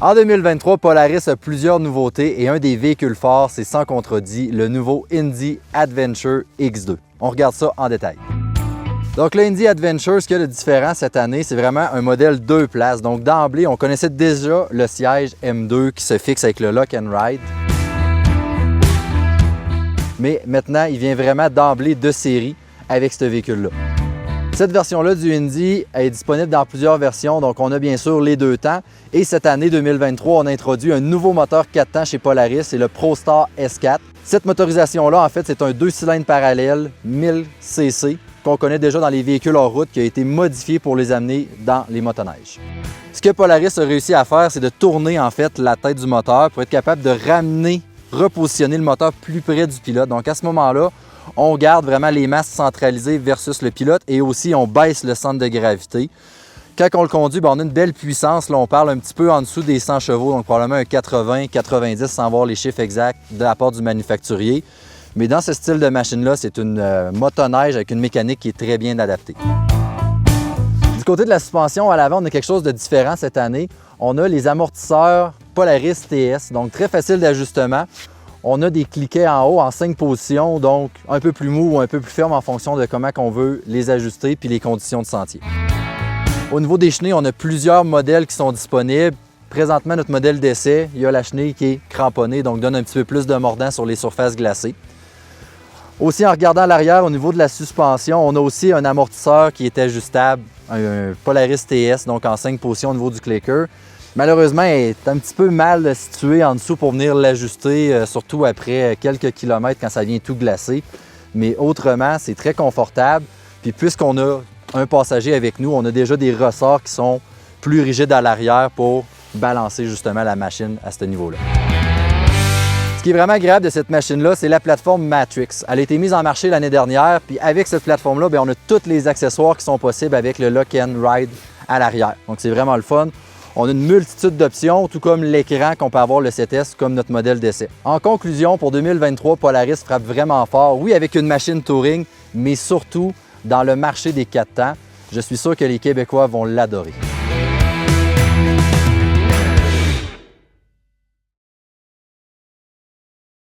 En 2023, Polaris a plusieurs nouveautés et un des véhicules forts, c'est sans contredit le nouveau Indy Adventure X2. On regarde ça en détail. Donc le Indy Adventure, ce qu'il y a de différent cette année, c'est vraiment un modèle 2 places. Donc d'emblée, on connaissait déjà le siège M2 qui se fixe avec le Lock and Ride. Mais maintenant, il vient vraiment d'emblée de série avec ce véhicule-là. Cette version-là du Indy est disponible dans plusieurs versions, donc on a bien sûr les 2 temps. Et cette année 2023, on a introduit un nouveau moteur 4 temps chez Polaris, c'est le ProStar S4. Cette motorisation-là, en fait, c'est un 2 cylindres parallèle 1000 cc qu'on connaît déjà dans les véhicules hors route, qui a été modifié pour les amener dans les motoneiges. Ce que Polaris a réussi à faire, c'est de tourner en fait la tête du moteur pour être capable de repositionner le moteur plus près du pilote. Donc à ce moment-là, on garde vraiment les masses centralisées versus le pilote et aussi on baisse le centre de gravité. Quand on le conduit, on a une belle puissance. Là, on parle un petit peu en dessous des 100 chevaux, donc probablement un 80-90 sans voir les chiffres exacts de la part du manufacturier. Mais dans ce style de machine-là, c'est une motoneige avec une mécanique qui est très bien adaptée. Du côté de la suspension, à l'avant, on a quelque chose de différent cette année. On a les amortisseurs Polaris TS, donc très facile d'ajustement. On a des cliquets en haut en 5 positions, donc un peu plus mou ou un peu plus ferme en fonction de comment on veut les ajuster puis les conditions de sentier. Au niveau des chenilles, on a plusieurs modèles qui sont disponibles. Présentement, notre modèle d'essai, il y a la chenille qui est cramponnée, donc donne un petit peu plus de mordant sur les surfaces glacées. Aussi, en regardant à l'arrière, au niveau de la suspension, on a aussi un amortisseur qui est ajustable, un Polaris TS, donc en 5 positions au niveau du clicker. Malheureusement, il est un petit peu mal situé en dessous pour venir l'ajuster, surtout après quelques kilomètres quand ça vient tout glacé. Mais autrement, c'est très confortable. Puis puisqu'on a un passager avec nous, on a déjà des ressorts qui sont plus rigides à l'arrière pour balancer justement la machine à ce niveau-là. Ce qui est vraiment agréable de cette machine-là, c'est la plateforme Matrix. Elle a été mise en marché l'année dernière, puis avec cette plateforme-là, on a tous les accessoires qui sont possibles avec le Lock and Ride à l'arrière. Donc c'est vraiment le fun. On a une multitude d'options, tout comme l'écran qu'on peut avoir le 7S comme notre modèle d'essai. En conclusion, pour 2023, Polaris frappe vraiment fort, oui avec une machine touring, mais surtout dans le marché des 4 temps. Je suis sûr que les Québécois vont l'adorer.